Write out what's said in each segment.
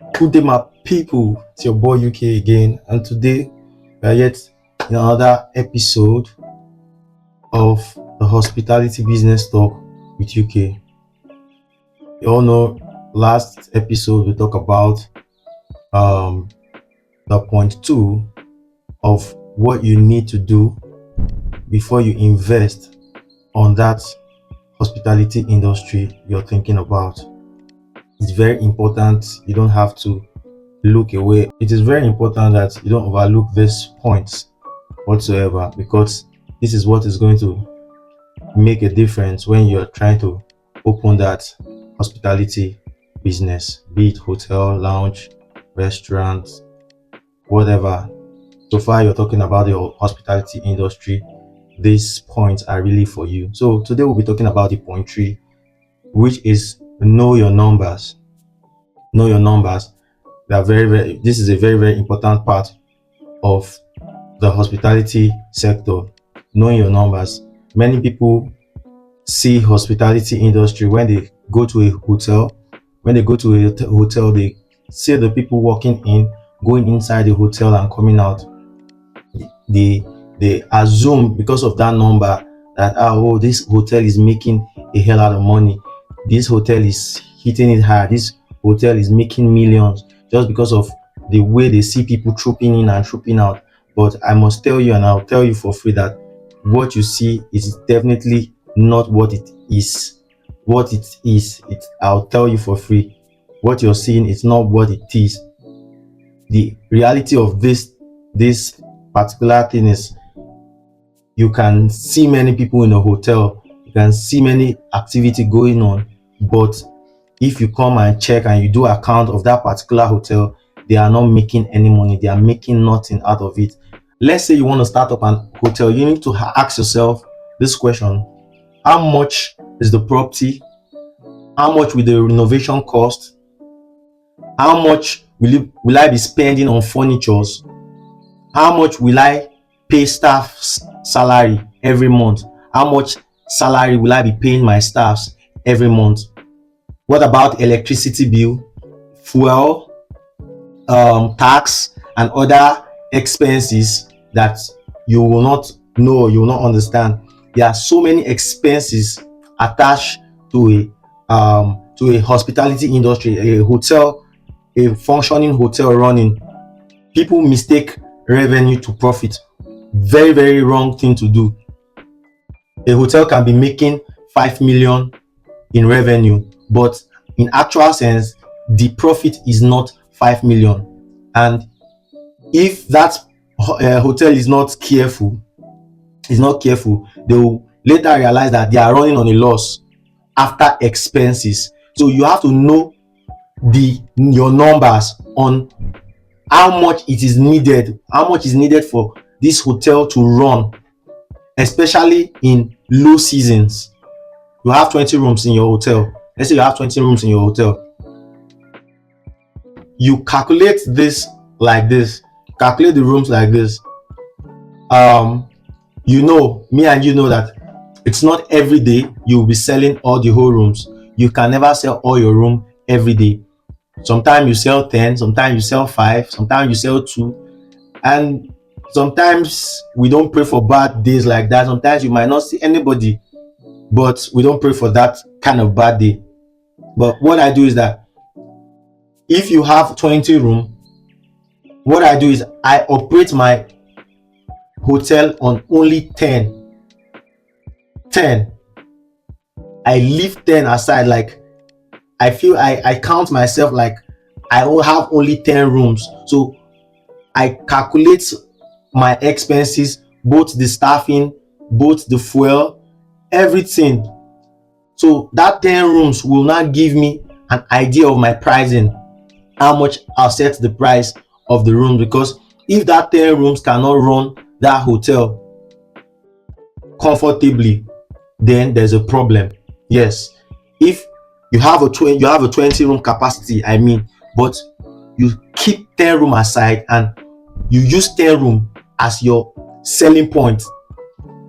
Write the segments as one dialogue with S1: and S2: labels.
S1: Good day, my people. It's your boy UK again, and today we are yet in another episode of the hospitality business talk with UK. You all know last episode we talked about um, the point two of what you need to do before you invest on that hospitality industry you're thinking about. It's very important. You don't have to look away. It is very important that you don't overlook these points whatsoever, because this is what is going to make a difference when you're trying to open that hospitality business, be it hotel, lounge, restaurant, whatever. So far, you're talking about the hospitality industry. These points are really for you. So today we'll be talking about the point three, which is know your numbers. Know your numbers. They are very. This is a very important part of the hospitality sector. Knowing your numbers. Many people see hospitality industry when they go to a hotel. When they go to a hotel, they see the people walking in, going inside the hotel and coming out. They assume because of that number that this hotel is making a hell out of money. This hotel is hitting it hard. This hotel is making millions just because of the way they see people trooping in and trooping out. But I must tell you, and I'll tell you for free, that what you see is definitely not what it is. What it is, I'll tell you for free. What you're seeing is not what it is. The reality of this particular thing is, you can see many people in a hotel, you can see many activity going on, but if you come and check and you do account of that particular hotel, they are not making any money. They are making nothing out of it. Let's say you want to start up an hotel, you need to ask yourself this question: how much is the property? How much will the renovation cost? How much will I be spending on furnitures? How much will I pay staff's salary every month? How much salary will I be paying my staffs every month? What about electricity bill, fuel, tax, and other expenses that you will not know, you will not understand? There are so many expenses attached to a hospitality industry, a hotel, a functioning hotel running. People mistake revenue to profit. Very wrong thing to do. A hotel can be making 5 million in revenue, but in actual sense the profit is not 5 million. And if that hotel is not careful, they will later realize that they are running on a loss after expenses. So you have to know your numbers on how much is needed for this hotel to run, especially in low seasons. You have 20 rooms in your hotel. Let's say you have 20 rooms in your hotel. You calculate this like this. Calculate the rooms like this. Me and you know that it's not every day you'll be selling all the whole rooms. You can never sell all your room every day. Sometimes you sell 10, sometimes you sell 5, sometimes you sell 2, and sometimes we don't pray for bad days like that. Sometimes you might not see anybody, but we don't pray for that kind of bad day. But what I do is that if you have 20 room, what I do is I operate my hotel on only 10. I leave 10 aside. Like, I feel I count myself like I will have only 10 rooms. So I calculate my expenses, both the staffing, both the fuel, everything. So that 10 rooms will not give me an idea of my pricing, how much I'll set the price of the room. Because if that 10 rooms cannot run that hotel comfortably, then there's a problem. Yes, if you have a 20 room capacity, but you keep 10 room aside and you use 10 room as your selling point,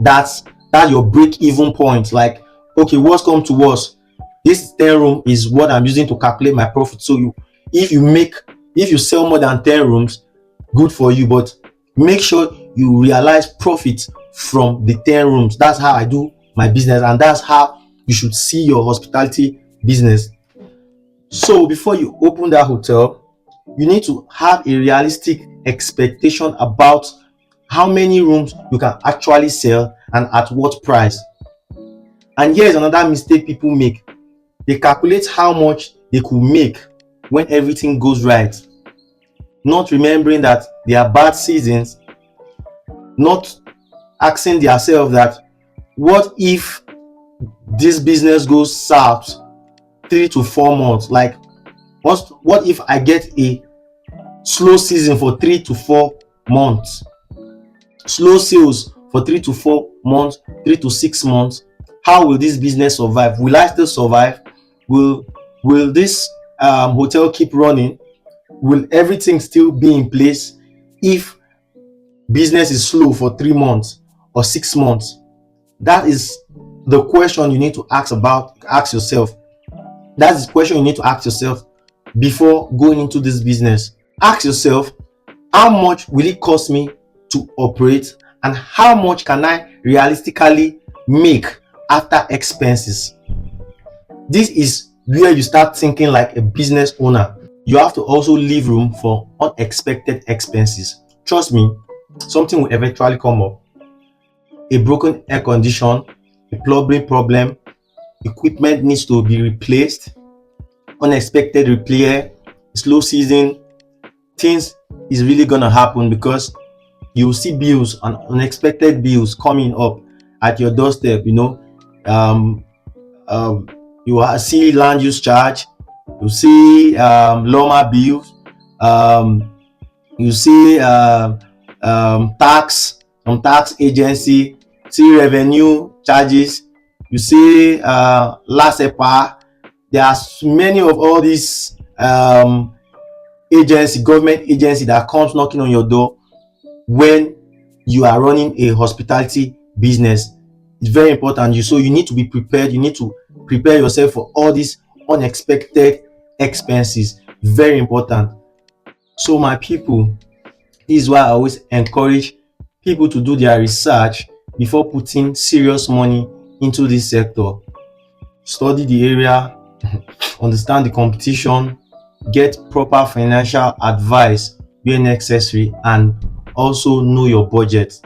S1: that's your break even point. Like, okay, what's come to us, this 10 room is what I'm using to calculate my profit. So If you make, if you sell more than 10 rooms, good for you, but make sure you realize profit from the 10 rooms. That's how I do my business, and that's how you should see your hospitality business. So before you open that hotel, you need to have a realistic expectation about how many rooms you can actually sell and at what price. And here's another mistake people make: they calculate how much they could make when everything goes right, not remembering that there are bad seasons, not asking themselves that what if this business goes south 3 to 4 months? Like, what if I get a slow season for 3 to 4 months, slow sales for 3 to 4 months, 3 to 6 months? How will this business survive? Will I still survive? Will this hotel keep running? Will everything still be in place if business is slow for 3 months or 6 months? That is the question you need to ask yourself. That's the question you need to ask yourself before going into this business. Ask yourself, how much will it cost me to operate, and how much can I realistically make after expenses? This is where you start thinking like a business owner. You have to also leave room for unexpected expenses. Trust me, something will eventually come up. A broken air condition, a plumbing problem, equipment needs to be replaced, unexpected repair, slow season. Things is really gonna happen because you see bills and unexpected bills coming up at your doorstep. Um, um, you see land use charge, you see lawma bills, um, you see tax from tax agency, see revenue charges, you see LASEPA. There are many of all these government agency that comes knocking on your door when you are running a hospitality business. It's very important. You need to be prepared. You need to prepare yourself for all these unexpected expenses. Very important. So my people, this is why I always encourage people to do their research before putting serious money into this sector. Study the area, understand the competition, get proper financial advice where necessary, and also know your budget.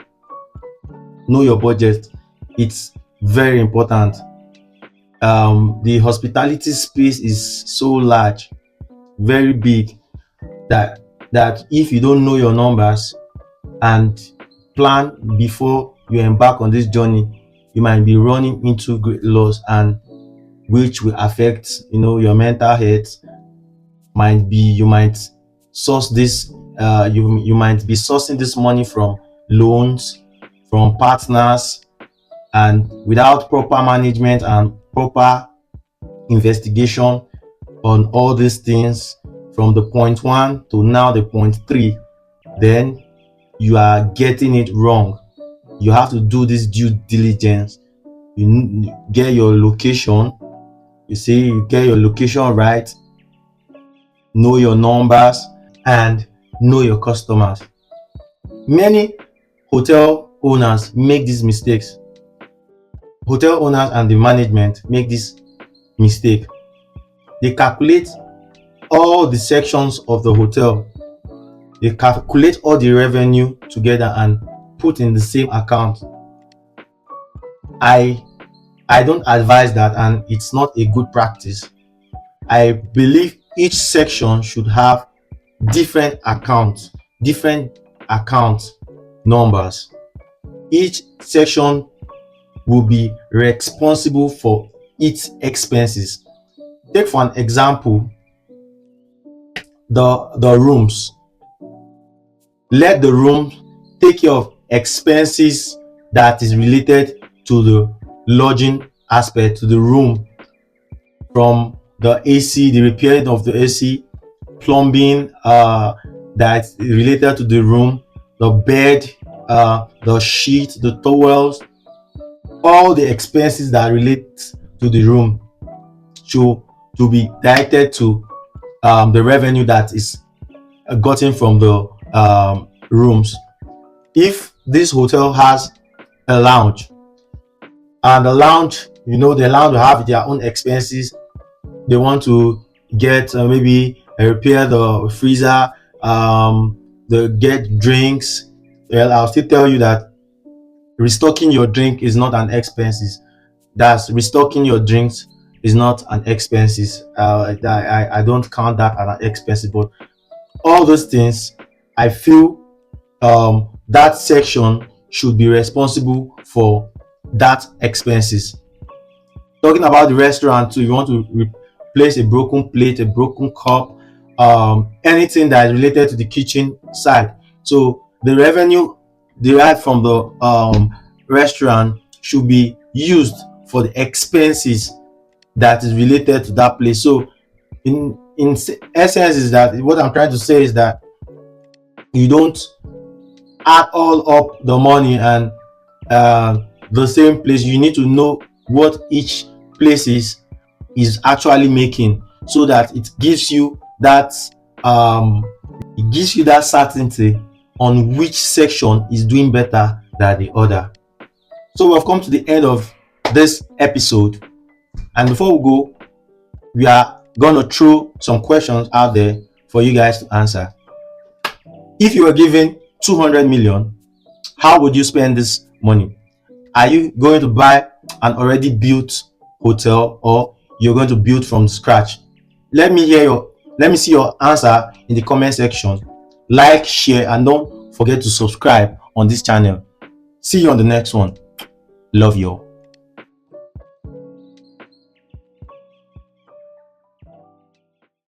S1: Know your budget. It's very important. The hospitality space is so large, very big, that if you don't know your numbers and plan before you embark on this journey, you might be running into great loss, and which will affect your mental health. You might source this you might be sourcing this money from loans, from partners, and without proper management and proper investigation on all these things, from the point one to now the point three, then you are getting it wrong. You have to do this due diligence. You get your location. You get your location right, know your numbers, and know your customers. Many hotel owners make these mistakes. Hotel owners and the management make this mistake. They calculate all the sections of the hotel. They calculate all the revenue together and put in the same account. I don't advise that, and it's not a good practice. I believe each section should have different accounts, different account numbers. Each section will be responsible for its expenses. Take for an example the rooms. Let the room take care of expenses that is related to the lodging aspect, to the room, from the AC, the repairing of the AC, plumbing that's related to the room, the bed, the sheet, the towels, all the expenses that relate to the room to be directed to the revenue that is gotten from the rooms. If this hotel has a lounge, and the lounge, the lounge will have their own expenses. They want to get maybe repair the freezer, they get drinks. Well, I'll still tell you that restocking your drink is not an expenses. That's restocking your drinks is not an expenses. I don't count that as an expenses, but all those things, I feel that section should be responsible for that expenses. Talking about the restaurant too, you want to replace a broken plate, a broken cup, anything that is related to the kitchen side. So the revenue derived from the restaurant should be used for the expenses that is related to that place. So in essence, is that what I'm trying to say is that you don't add all up the money and the same place. You need to know what each place is actually making, so that it gives you that certainty on which section is doing better than the other. So we've come to the end of this episode, and before we go, we are gonna throw some questions out there for you guys to answer. If you were given 200 million, how would you spend this money? Are you going to buy an already built hotel, or you're going to build from scratch? Let me see your answer in the comment section. Like, share, and don't forget to subscribe on this channel. See you on the next one. Love you all.